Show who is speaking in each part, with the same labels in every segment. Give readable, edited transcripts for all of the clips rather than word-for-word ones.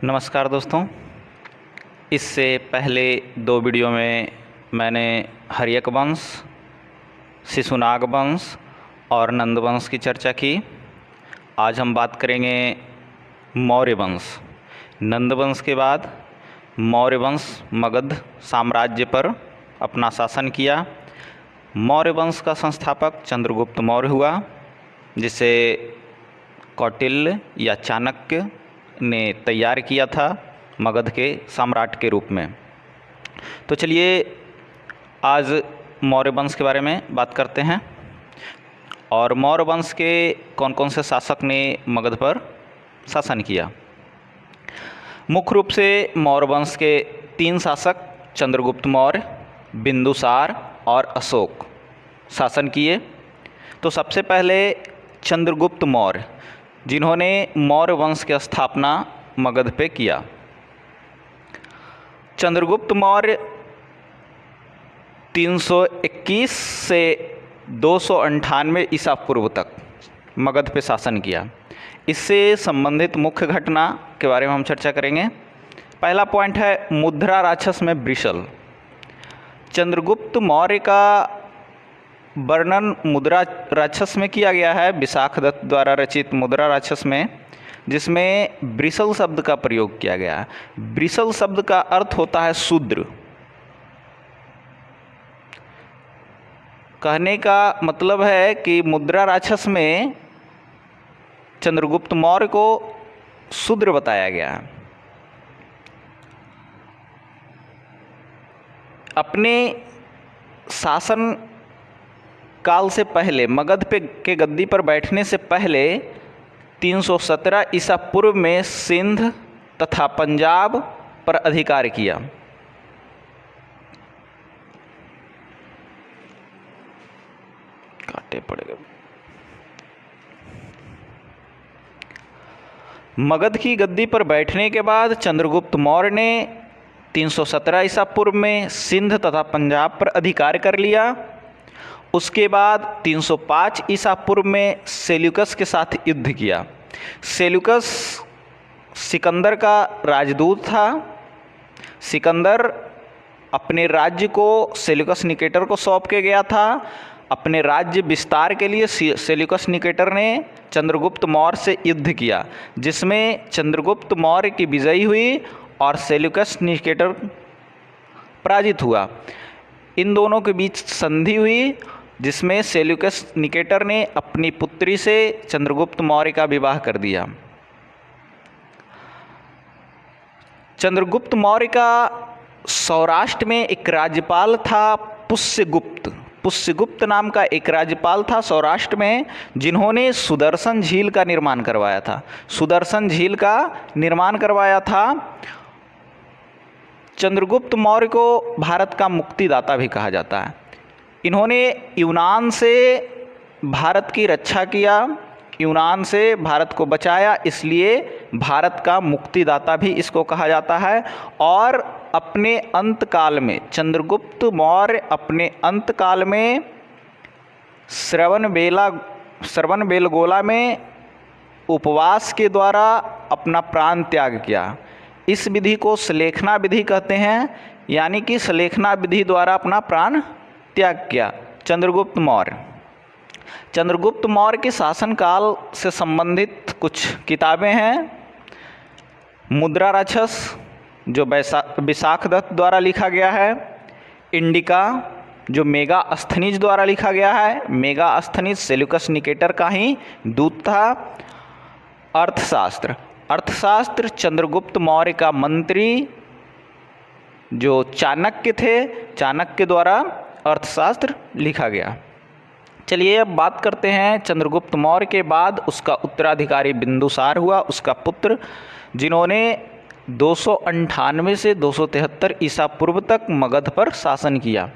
Speaker 1: नमस्कार दोस्तों। इससे पहले दो वीडियो में मैंने हर्यक वंश, शिशुनाग वंश और नंद वंश की चर्चा की। आज हम बात करेंगे मौर्य वंश। नंद वंश के बाद मौर्य वंश मगध साम्राज्य पर अपना शासन किया। मौर्य वंश का संस्थापक चंद्रगुप्त मौर्य हुआ, जिसे कौटिल्य या चाणक्य ने तैयार किया था मगध के सम्राट के रूप में। तो चलिए आज मौर्य वंश के बारे में बात करते हैं और मौर्य वंश के कौन कौन से शासक ने मगध पर शासन किया। मुख्य रूप से मौर्य वंश के तीन शासक चंद्रगुप्त मौर्य, बिंदुसार और अशोक शासन किए। तो सबसे पहले चंद्रगुप्त मौर्य, जिन्होंने मौर्य वंश की स्थापना मगध पे किया। चंद्रगुप्त मौर्य 321 से 298 ईसा पूर्व तक मगध पे शासन किया। इससे संबंधित मुख्य घटना के बारे में हम चर्चा करेंगे। पहला पॉइंट है मुद्रा राक्षस में वृषल। चंद्रगुप्त मौर्य का वर्णन मुद्रा राक्षस में किया गया है, विशाखदत्त द्वारा रचित मुद्रा राक्षस में, जिसमें वृषल शब्द का प्रयोग किया गया है। वृषल शब्द का अर्थ होता है शूद्र। कहने का मतलब है कि मुद्रा राक्षस में चंद्रगुप्त मौर्य को शूद्र बताया गया है। अपने शासन काल से पहले, मगध के गद्दी पर बैठने से पहले 317 ईसा पूर्व में सिंध तथा पंजाब पर अधिकार किया। काटे पड़ेगा। मगध की गद्दी पर बैठने के बाद चंद्रगुप्त मौर्य ने 317 ईसा पूर्व में सिंध तथा पंजाब पर अधिकार कर लिया। उसके बाद 305 ईसा पूर्व में सेल्यूकस के साथ युद्ध किया। सेल्यूकस सिकंदर का राजदूत था। सिकंदर अपने राज्य को सेल्यूकस निकेटर को सौंप के गया था। अपने राज्य विस्तार के लिए सेल्यूकस निकेटर ने चंद्रगुप्त मौर्य से युद्ध किया, जिसमें चंद्रगुप्त मौर्य की विजयी हुई और सेल्यूकस निकेटर पराजित हुआ। इन दोनों के बीच संधि हुई, जिसमें सेल्यूकस निकेटर ने अपनी पुत्री से चंद्रगुप्त मौर्य का विवाह कर दिया। चंद्रगुप्त मौर्य का सौराष्ट्र में एक राज्यपाल था, पुष्यगुप्त। पुष्यगुप्त नाम का एक राज्यपाल था सौराष्ट्र में, जिन्होंने सुदर्शन झील का निर्माण करवाया था। सुदर्शन झील का निर्माण करवाया था। चंद्रगुप्त मौर्य को भारत का मुक्तिदाता भी कहा जाता है। इन्होंने यूनान से भारत की रक्षा किया, यूनान से भारत को बचाया, इसलिए भारत का मुक्तिदाता भी इसको कहा जाता है। और अपने अंतकाल में चंद्रगुप्त मौर्य अपने अंतकाल में श्रवणबेलगोला में उपवास के द्वारा अपना प्राण त्याग किया। इस विधि को सलेखना विधि कहते हैं, यानी कि सलेखना विधि द्वारा अपना प्राण त्याग किया चंद्रगुप्त मौर्य। चंद्रगुप्त मौर्य के शासनकाल से संबंधित कुछ किताबें हैं। मुद्रा राक्षस, जो विशाखदत्त द्वारा लिखा गया है। इंडिका, जो मेगास्थनीज द्वारा लिखा गया है। मेगास्थनीज सेल्यूकस निकेटर का ही दूत था। अर्थशास्त्र, अर्थशास्त्र चंद्रगुप्त मौर्य का मंत्री जो चाणक्य थे, चाणक्य द्वारा अर्थशास्त्र लिखा गया। चलिए अब बात करते हैं चंद्रगुप्त मौर्य के बाद उसका उत्तराधिकारी बिंदुसार हुआ, उसका पुत्र, जिन्होंने 298 से 273 ईसा पूर्व तक मगध पर शासन किया।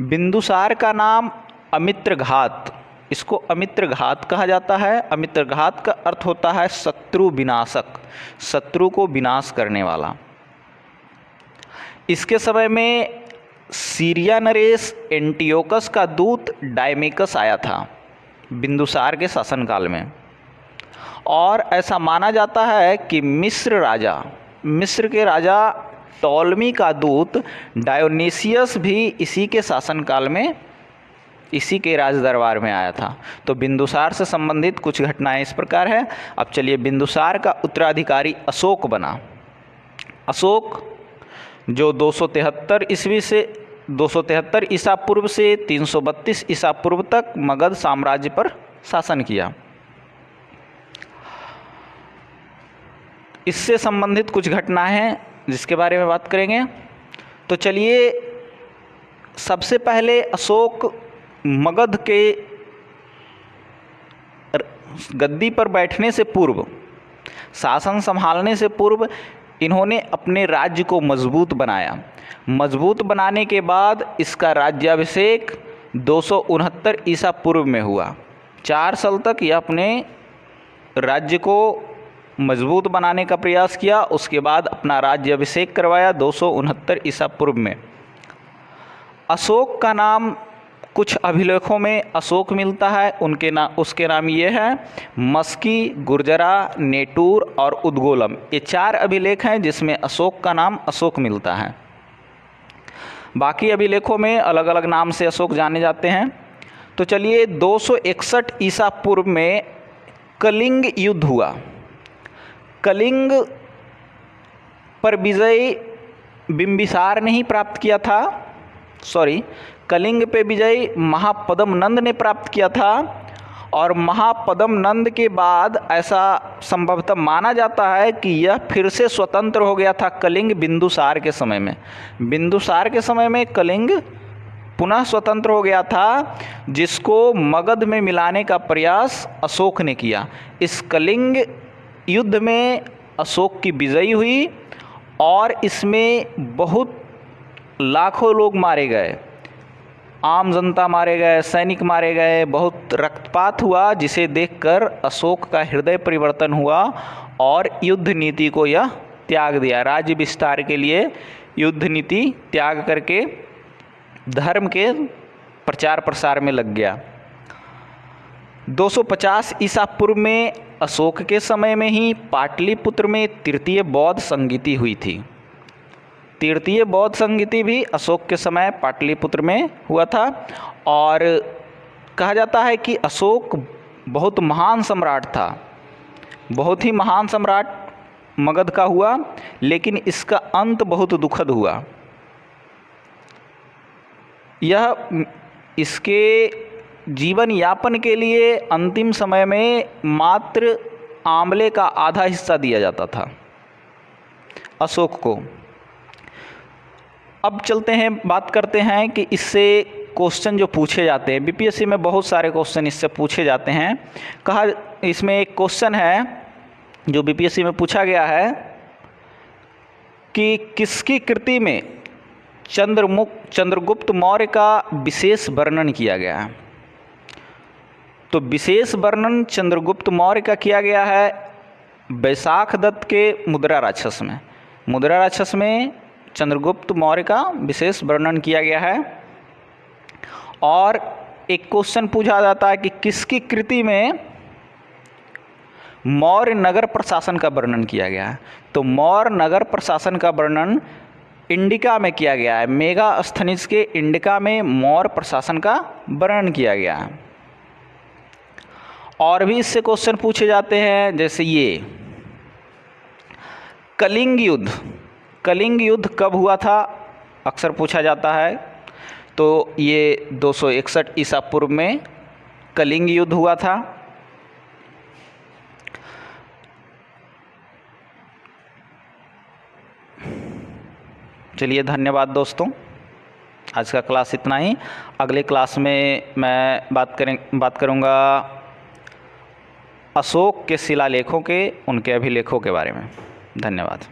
Speaker 1: बिंदुसार का नाम अमित्रघात, इसको अमित्रघात कहा जाता है। अमित्रघात का अर्थ होता है शत्रु विनाशक, शत्रु को विनाश करने वाला। इसके समय में सीरिया नरेश एंटियोकस का दूत डायमेकस आया था बिंदुसार के शासनकाल में। और ऐसा माना जाता है कि मिस्र के राजा टॉलमी का दूत डायोनीसियस भी इसी के शासनकाल में इसी के राज दरबार में आया था। तो बिंदुसार से संबंधित कुछ घटनाएं इस प्रकार है। अब चलिए, बिंदुसार का उत्तराधिकारी अशोक बना। अशोक जो 273 ईसा पूर्व से 332 ईसा पूर्व तक मगध साम्राज्य पर शासन किया। इससे संबंधित कुछ घटनाएं हैं जिसके बारे में बात करेंगे। तो चलिए, सबसे पहले अशोक मगध के गद्दी पर बैठने से पूर्व, शासन संभालने से पूर्व इन्होंने अपने राज्य को मजबूत बनाया। मजबूत बनाने के बाद इसका राज्याभिषेक 269 ईसा पूर्व में हुआ। 4 साल तक यह अपने राज्य को मजबूत बनाने का प्रयास किया। उसके बाद अपना राज्याभिषेक करवाया 269 ईसा पूर्व में। अशोक का नाम कुछ अभिलेखों में अशोक मिलता है। उसके नाम ये हैं मस्की, गुर्जरा, नेटूर और उद्गोलम। ये 4 अभिलेख हैं जिसमें अशोक का नाम अशोक मिलता है। बाकी अभिलेखों में अलग अलग नाम से अशोक जाने जाते हैं। तो चलिए, 261 ईसा पूर्व में कलिंग युद्ध हुआ। कलिंग पर विजय बिंबिसार ने ही प्राप्त किया था। कलिंग पे विजय महापद्म नंद ने प्राप्त किया था। और महापद्म नंद के बाद ऐसा संभवतः माना जाता है कि यह फिर से स्वतंत्र हो गया था कलिंग बिंदुसार के समय में। बिंदुसार के समय में कलिंग पुनः स्वतंत्र हो गया था, जिसको मगध में मिलाने का प्रयास अशोक ने किया। इस कलिंग युद्ध में अशोक की विजयी हुई और इसमें बहुत लाखों लोग मारे गए, आम जनता मारे गए, सैनिक मारे गए, बहुत रक्तपात हुआ, जिसे देखकर अशोक का हृदय परिवर्तन हुआ और युद्ध नीति को यह त्याग दिया। राज्य विस्तार के लिए युद्ध नीति त्याग करके धर्म के प्रचार प्रसार में लग गया। 250 ईसा पूर्व में अशोक के समय में ही पाटलिपुत्र में तृतीय बौद्ध संगीति हुई थी। तृतीय बौद्ध संगीति भी अशोक के समय पाटलिपुत्र में हुआ था। और कहा जाता है कि अशोक बहुत महान सम्राट था, बहुत ही महान सम्राट मगध का हुआ, लेकिन इसका अंत बहुत दुखद हुआ। यह इसके जीवन यापन के लिए अंतिम समय में मात्र आंवले का आधा हिस्सा दिया जाता था अशोक को। अब चलते हैं, बात करते हैं कि इससे क्वेश्चन जो पूछे जाते हैं, बीपीएससी में बहुत सारे क्वेश्चन इससे पूछे जाते हैं। कहा, इसमें एक क्वेश्चन है जो बीपीएससी में पूछा गया है कि किसकी कृति में चंद्रगुप्त मौर्य का विशेष वर्णन किया गया है। तो विशेष वर्णन चंद्रगुप्त मौर्य का किया गया है वैशाख दत्त के मुद्रा राक्षस में। मुद्रा राक्षस में चंद्रगुप्त मौर्य का विशेष वर्णन किया गया है। और एक क्वेश्चन पूछा जाता है कि किसकी कृति में मौर्य नगर प्रशासन का वर्णन किया गया है। तो मौर्य नगर प्रशासन का वर्णन इंडिका में किया गया है। मेगास्थनीज के इंडिका में मौर्य प्रशासन का वर्णन किया गया है। और भी इससे क्वेश्चन पूछे जाते हैं, जैसे ये कलिंग युद्ध कब हुआ था, अक्सर पूछा जाता है। तो ये 261 ईसा पूर्व में कलिंग युद्ध हुआ था। चलिए, धन्यवाद दोस्तों, आज का क्लास इतना ही। अगले क्लास में मैं बात करूँगा अशोक के शिलालेखों के, उनके अभिलेखों के बारे में। धन्यवाद।